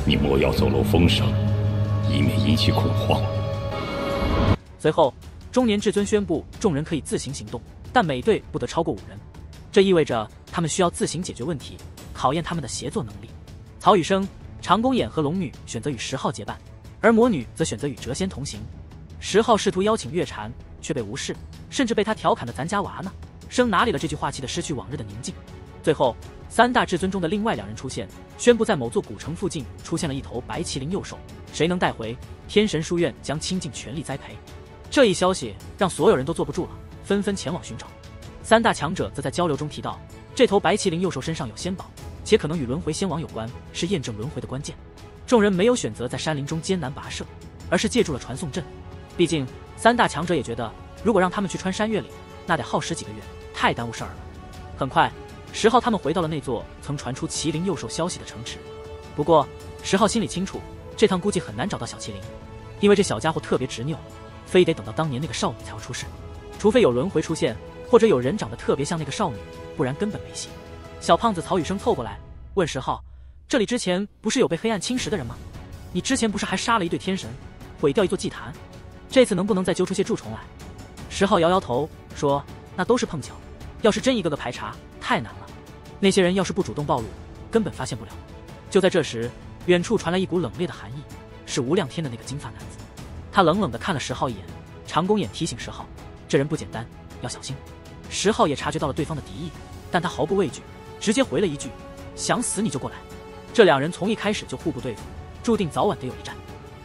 你莫要走漏风声，以免引起恐慌。随后，中年至尊宣布众人可以自行行动，但每队不得超过5人。这意味着他们需要自行解决问题，考验他们的协作能力。曹雨生、长弓眼和龙女选择与10号结伴，而魔女则选择与谪仙同行。10号试图邀请月禅，却被无视，甚至被他调侃的咱家娃呢，生哪里了这句话气得失去往日的宁静。最后，3大至尊中的另外2人出现，宣布在某座古城附近出现了一头白麒麟幼兽，谁能带回，天神书院将倾尽全力栽培。这一消息让所有人都坐不住了，纷纷前往寻找。3大强者则在交流中提到，这头白麒麟幼兽身上有仙宝，且可能与轮回仙王有关，是验证轮回的关键。众人没有选择在山林中艰难跋涉，而是借助了传送阵。毕竟3大强者也觉得，如果让他们去穿山越岭，那得耗时几个月，太耽误事儿了。很快，10号他们回到了那座曾传出麒麟幼兽消息的城池。不过10号心里清楚，这趟估计很难找到小麒麟，因为这小家伙特别执拗，非得等到当年那个少女才会出事。除非有轮回出现，或者有人长得特别像那个少女，不然根本没戏。小胖子曹雨生凑过来问10号，这里之前不是有被黑暗侵蚀的人吗？你之前不是还杀了一对天神，毁掉一座祭坛，这次能不能再揪出些蛀虫来？10号摇摇头说，那都是碰巧，要是真一个个排查，太难了。那些人要是不主动暴露，根本发现不了。就在这时，远处传来一股冷冽的寒意，是无量天的那个金发男子。他冷冷地看了10号一眼，长弓眼提醒10号，这人不简单，要小心。10号也察觉到了对方的敌意，但他毫不畏惧，直接回了一句，想死你就过来。这2人从一开始就互不对付，注定早晚得有一战。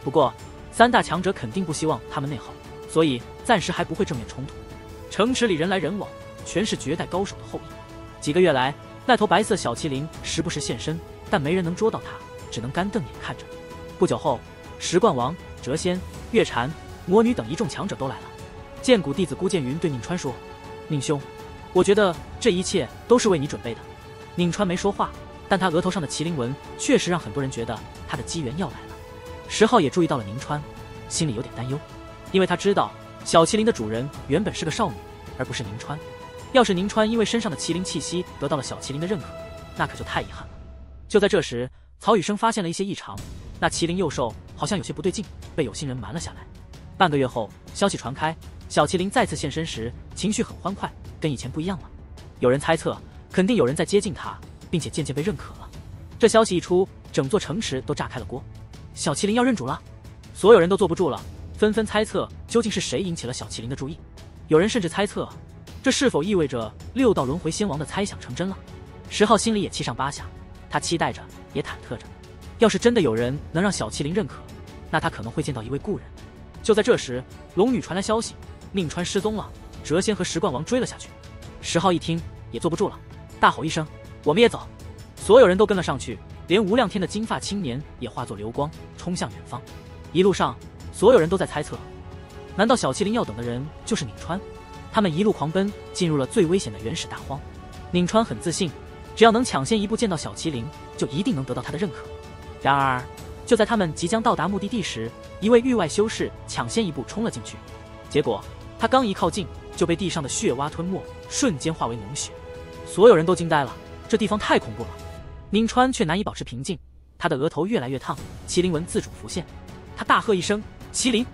不过3大强者肯定不希望他们内耗，所以暂时还不会正面冲突。城池里人来人往，全是绝代高手的后裔。几个月来，那头白色小麒麟时不时现身，但没人能捉到它，只能干瞪眼看着。不久后，石冠王、谪仙、月禅、魔女等一众强者都来了。剑谷弟子孤剑云对宁川说，宁兄，我觉得这一切都是为你准备的。宁川没说话，但他额头上的麒麟纹确实让很多人觉得他的机缘要来了。10号也注意到了宁川，心里有点担忧，因为他知道小麒麟的主人原本是个少女，而不是宁川。要是宁川因为身上的麒麟气息得到了小麒麟的认可，那可就太遗憾了。就在这时，曹雨生发现了一些异常，那麒麟幼兽好像有些不对劲，被有心人瞒了下来。半个月后，消息传开，小麒麟再次现身时，情绪很欢快，跟以前不一样了。有人猜测，肯定有人在接近他，并且渐渐被认可了。这消息一出，整座城池都炸开了锅。小麒麟要认主了，所有人都坐不住了，纷纷猜测究竟是谁引起了小麒麟的注意。有人甚至猜测，这是否意味着6道轮回仙王的猜想成真了？10号心里也七上八下，他期待着，也忐忑着。要是真的有人能让小麒麟认可，那他可能会见到一位故人。就在这时，龙女传来消息，宁川失踪了，谪仙和石冠王追了下去。10号一听也坐不住了，大吼一声，我们也走。所有人都跟了上去，连无量天的金发青年也化作流光冲向远方。一路上，所有人都在猜测，难道小麒麟要等的人就是宁川？他们一路狂奔，进入了最危险的原始大荒。宁川很自信，只要能抢先一步见到小麒麟，就一定能得到他的认可。然而，就在他们即将到达目的地时，一位域外修士抢先一步冲了进去，结果他刚一靠近，就被地上的血蛙吞没，瞬间化为脓血。所有人都惊呆了，这地方太恐怖了。宁川却难以保持平静，他的额头越来越烫，麒麟纹自主浮现。他大喝一声，麒麟！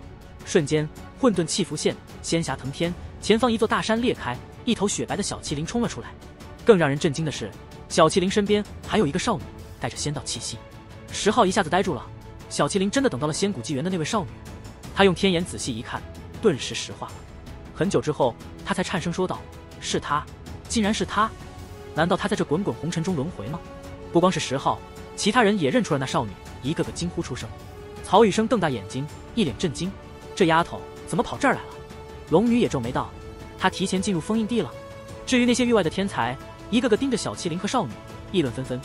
瞬间混沌气浮现，仙霞腾天，前方一座大山裂开，一头雪白的小麒麟冲了出来。更让人震惊的是，小麒麟身边还有一个少女，带着仙道气息。10号一下子呆住了，小麒麟真的等到了仙谷纪元的那位少女。他用天眼仔细一看，顿时石化了。很久之后，他才颤声说道，是他，竟然是他！难道他在这滚滚红尘中轮回吗？不光是10号，其他人也认出了那少女，一个个惊呼出声。曹雨生瞪大眼睛，一脸震惊，这丫头怎么跑这儿来了？龙女也皱眉道，她提前进入封印地了。至于那些域外的天才，一个个盯着小麒麟和少女，议论纷纷。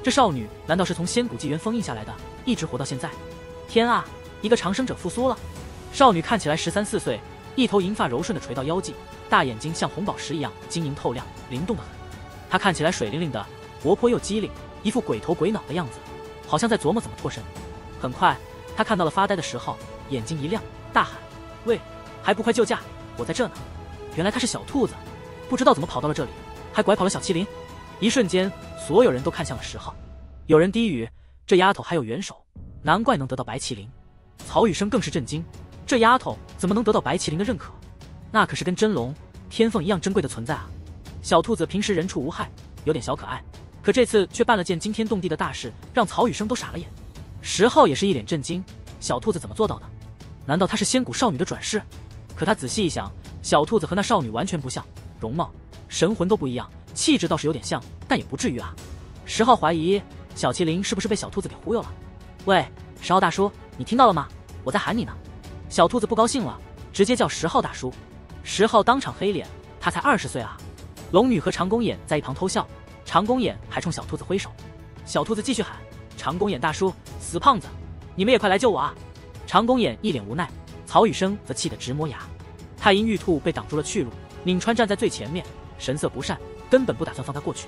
这少女难道是从仙谷纪元封印下来的，一直活到现在？天啊，一个长生者复苏了！少女看起来13、14岁，一头银发柔顺的垂到腰际，大眼睛像红宝石一样晶莹透亮，灵动得很。她看起来水灵灵的，活泼又机灵，一副鬼头鬼脑的样子，好像在琢磨怎么脱身。很快，她看到了发呆的10号，眼睛一亮，大喊：“喂，还不快救驾！我在这呢！”原来她是小兔子，不知道怎么跑到了这里，还拐跑了小麒麟。一瞬间，所有人都看向了10号，有人低语：“这丫头还有元首，难怪能得到白麒麟。曹雨生更是震惊，这丫头怎么能得到白麒麟的认可？那可是跟真龙、天凤一样珍贵的存在啊！小兔子平时人畜无害，有点小可爱，可这次却办了件惊天动地的大事，让曹雨生都傻了眼。石浩也是一脸震惊，小兔子怎么做到的？难道她是仙骨少女的转世？可他仔细一想，小兔子和那少女完全不像，容貌、神魂都不一样，气质倒是有点像，但也不至于啊。石浩怀疑小麒麟是不是被小兔子给忽悠了。喂，石浩大叔，你听到了吗？我在喊你呢。小兔子不高兴了，直接叫石浩大叔。石浩当场黑脸，他才20岁啊。龙女和长公眼在一旁偷笑，长公眼还冲小兔子挥手。小兔子继续喊：长公眼大叔，死胖子，你们也快来救我啊！长公眼一脸无奈，曹雨生则气得直磨牙。太阴玉兔被挡住了去路，宁川站在最前面，神色不善，根本不打算放他过去。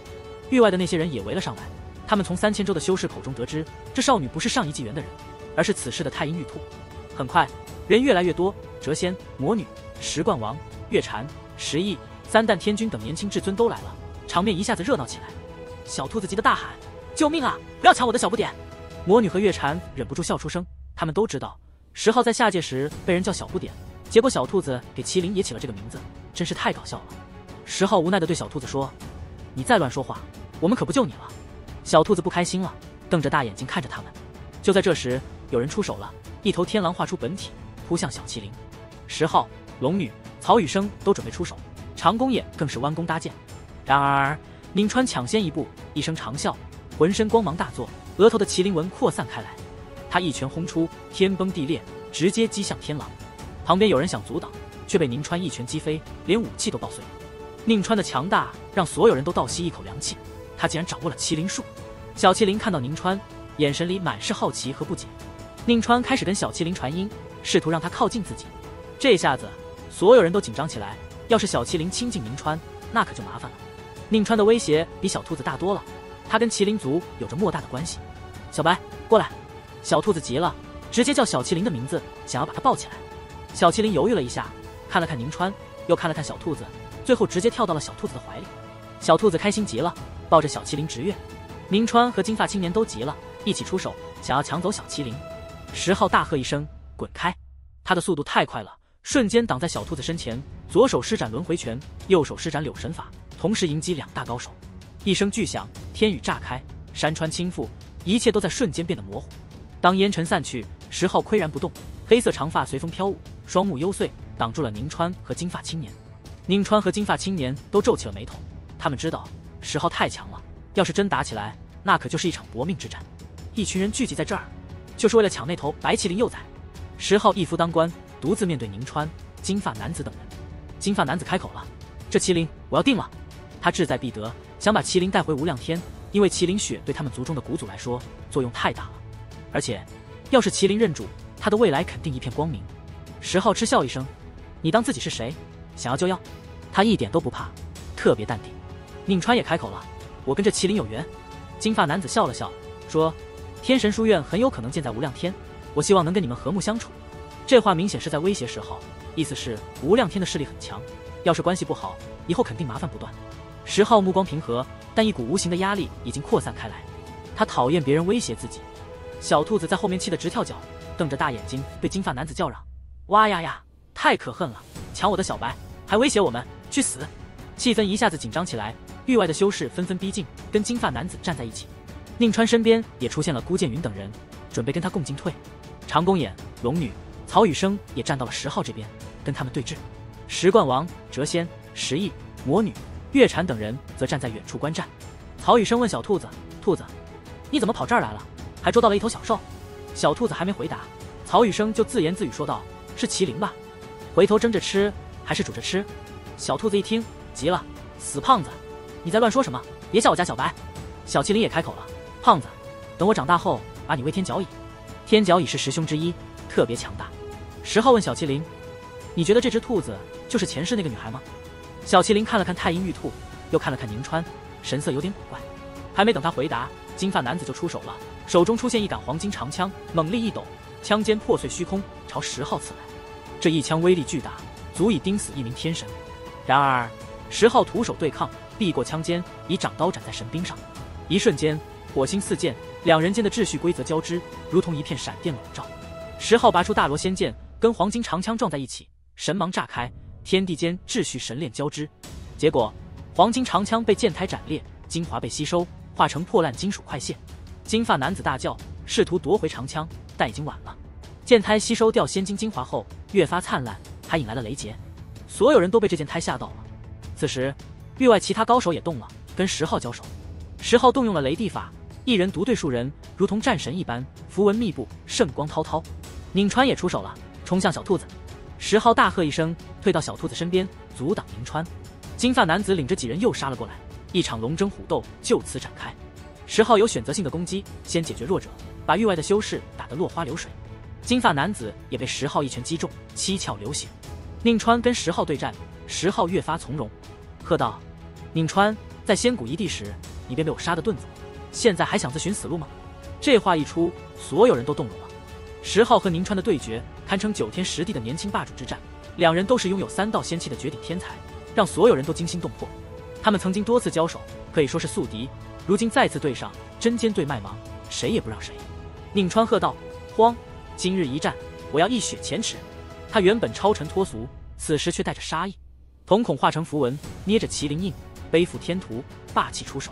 域外的那些人也围了上来，他们从3000州的修士口中得知，这少女不是上一纪元的人，而是此世的太阴玉兔。很快，人越来越多，谪仙、魔女、石冠王、月蝉、石翼、三弹天君等年轻至尊都来了，场面一下子热闹起来。小兔子急得大喊：救命啊！不要抢我的小不点！魔女和月蝉忍不住笑出声，他们都知道石浩在下界时被人叫小不点，结果小兔子给麒麟也起了这个名字，真是太搞笑了。石浩无奈地对小兔子说：你再乱说话，我们可不救你了。小兔子不开心了，瞪着大眼睛看着他们。就在这时，有人出手了，一头天狼化出本体，扑向小麒麟。石浩、龙女、曹雨生都准备出手，长公眼更是弯弓搭箭。然而宁川抢先一步，一声长啸，浑身光芒大作，额头的麒麟纹扩散开来。他一拳轰出，天崩地裂，直接击向天狼。旁边有人想阻挡，却被宁川一拳击飞，连武器都爆碎。宁川的强大让所有人都倒吸一口凉气，他竟然掌握了麒麟术。小麒麟看到宁川，眼神里满是好奇和不解。宁川开始跟小麒麟传音，试图让他靠近自己。这下子所有人都紧张起来，要是小麒麟亲近宁川，那可就麻烦了。宁川的威胁比小兔子大多了，他跟麒麟族有着莫大的关系。小白，过来！小兔子急了，直接叫小麒麟的名字，想要把他抱起来。小麒麟犹豫了一下，看了看宁川，又看了看小兔子，最后直接跳到了小兔子的怀里。小兔子开心极了，抱着小麒麟直跃。宁川和金发青年都急了，一起出手想要抢走小麒麟。石浩大喝一声：滚开！他的速度太快了，瞬间挡在小兔子身前，左手施展轮回拳，右手施展柳神法，同时迎击两大高手。一声巨响，天宇炸开，山川倾覆，一切都在瞬间变得模糊。当烟尘散去，石浩岿然不动，黑色长发随风飘舞，双目幽邃，挡住了宁川和金发青年。宁川和金发青年都皱起了眉头，他们知道石浩太强了，要是真打起来，那可就是一场搏命之战。一群人聚集在这儿，就是为了抢那头白麒麟幼崽。石浩一夫当关，独自面对宁川、金发男子等人。金发男子开口了：这麒麟我要定了。他志在必得，想把麒麟带回无量天，因为麒麟血对他们族中的古祖来说作用太大了，而且要是麒麟认主，他的未来肯定一片光明。石浩嗤笑一声：你当自己是谁？想要就要？他一点都不怕，特别淡定。宁川也开口了：我跟这麒麟有缘。金发男子笑了笑说：天神书院很有可能建在无量天，我希望能跟你们和睦相处。这话明显是在威胁石浩，意思是无量天的势力很强，要是关系不好，以后肯定麻烦不断。石浩目光平和，但一股无形的压力已经扩散开来。他讨厌别人威胁自己。小兔子在后面气得直跳脚，瞪着大眼睛对金发男子叫嚷：哇呀呀，太可恨了，抢我的小白，还威胁我们，去死！气氛一下子紧张起来，域外的修士纷纷逼近，跟金发男子站在一起。宁川身边也出现了孤剑云等人，准备跟他共进退。长公眼、龙女、曹雨生也站到了石浩这边，跟他们对峙。石冠王、谪仙、石翼、魔女、月蝉等人则站在远处观战。曹雨生问小兔子：兔子，你怎么跑这儿来了？还捉到了一头小兽？小兔子还没回答，曹雨生就自言自语说道：是麒麟吧？回头蒸着吃还是煮着吃？小兔子一听急了：死胖子，你在乱说什么？别叫我家小白！小麒麟也开口了：胖子，等我长大后把你喂天角蚁。天角蚁是10凶之一，特别强大。石浩问小麒麟：你觉得这只兔子就是前世那个女孩吗？小麒麟看了看太阴玉兔，又看了看宁川，神色有点古怪。还没等他回答，金发男子就出手了，手中出现一杆黄金长枪，猛力一抖，枪尖破碎虚空，朝石浩刺来。这一枪威力巨大，足以钉死一名天神。然而石浩徒手对抗，避过枪尖，以掌刀斩在神兵上。一瞬间，火星四溅，两人间的秩序规则交织，如同一片闪电笼罩。10号拔出大罗仙剑，跟黄金长枪撞在一起，神芒炸开，天地间秩序神链交织。结果，黄金长枪被剑胎斩裂，精华被吸收，化成破烂金属块屑。金发男子大叫，试图夺回长枪，但已经晚了。剑胎吸收掉仙金精华后，越发灿烂，还引来了雷劫。所有人都被这剑胎吓到了。此时，域外其他高手也动了，跟10号交手。10号动用了雷地法，一人独对数人，如同战神一般，符文密布，圣光滔滔。宁川也出手了，冲向小兔子。10号大喝一声，退到小兔子身边，阻挡宁川。金发男子领着几人又杀了过来，一场龙争虎斗就此展开。10号有选择性的攻击，先解决弱者，把域外的修士打得落花流水。金发男子也被10号一拳击中，七窍流血。宁川跟10号对战，10号越发从容，喝道：“宁川，在仙谷一地时，你便被我杀得遁走，现在还想自寻死路吗？”这话一出，所有人都动容了。10号和宁川的对决堪称9天10地的年轻霸主之战，两人都是拥有3道仙气的绝顶天才，让所有人都惊心动魄。他们曾经多次交手，可以说是宿敌，如今再次对上，针尖对麦芒，谁也不让谁。宁川喝道：“荒！今日一战，我要一雪前耻！”他原本超尘脱俗，此时却带着杀意，瞳孔化成符文，捏着麒麟印，背负天图，霸气出手。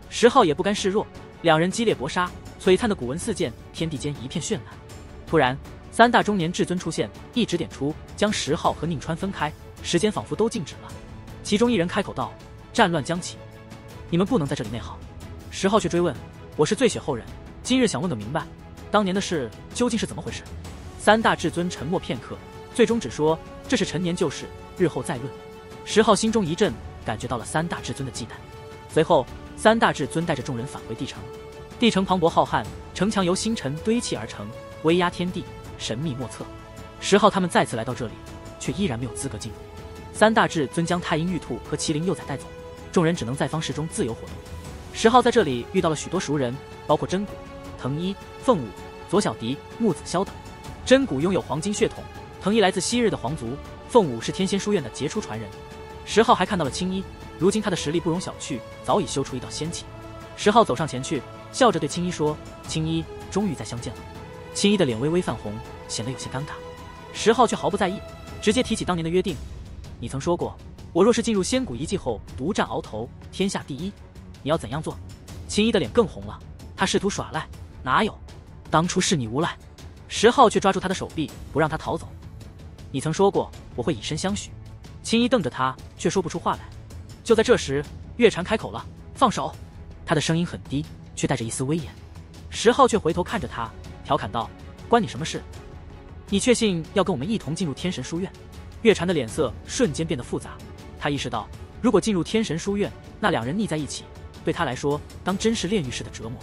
10号也不甘示弱，两人激烈搏杀，璀璨的古文四溅，天地间一片绚烂。突然，3大中年至尊出现，一指点出，将10号和宁川分开，时间仿佛都静止了。其中一人开口道：“战乱将起，你们不能在这里内耗。”10号却追问：“我是醉血后人，今日想问个明白，当年的事究竟是怎么回事？”3大至尊沉默片刻，最终只说：“这是陈年旧事，日后再论。”10号心中一震，感觉到了3大至尊的忌惮。随后，3大至尊带着众人返回地城。地城磅礴浩瀚，城墙由星辰堆砌而成，威压天地，神秘莫测。10号他们再次来到这里，却依然没有资格进入。3大至尊将太阴玉兔和麒麟幼崽带走，众人只能在方室中自由活动。10号在这里遇到了许多熟人，包括真古、藤一、凤舞、左小迪、木子萧等。真古拥有黄金血统，藤一来自昔日的皇族，凤舞是天仙书院的杰出传人。10号还看到了青衣，如今他的实力不容小觑，早已修出一道仙气。10号走上前去，笑着对青衣说：“青衣，终于再相见了。”青衣的脸微微泛红，显得有些尴尬。10号却毫不在意，直接提起当年的约定：“你曾说过，我若是进入仙谷遗迹后独占鳌头，天下第一，你要怎样做？”青衣的脸更红了，他试图耍赖：“哪有？当初是你无赖。”10号却抓住他的手臂，不让他逃走。“你曾说过我会以身相许。”青衣瞪着他，却说不出话来。就在这时，月禅开口了：“放手！”他的声音很低，却带着一丝威严。10号却回头看着他，调侃道：“关你什么事？你确信要跟我们一同进入天神书院？”月禅的脸色瞬间变得复杂，他意识到，如果进入天神书院，那两人腻在一起，对他来说，当真是炼狱式的折磨。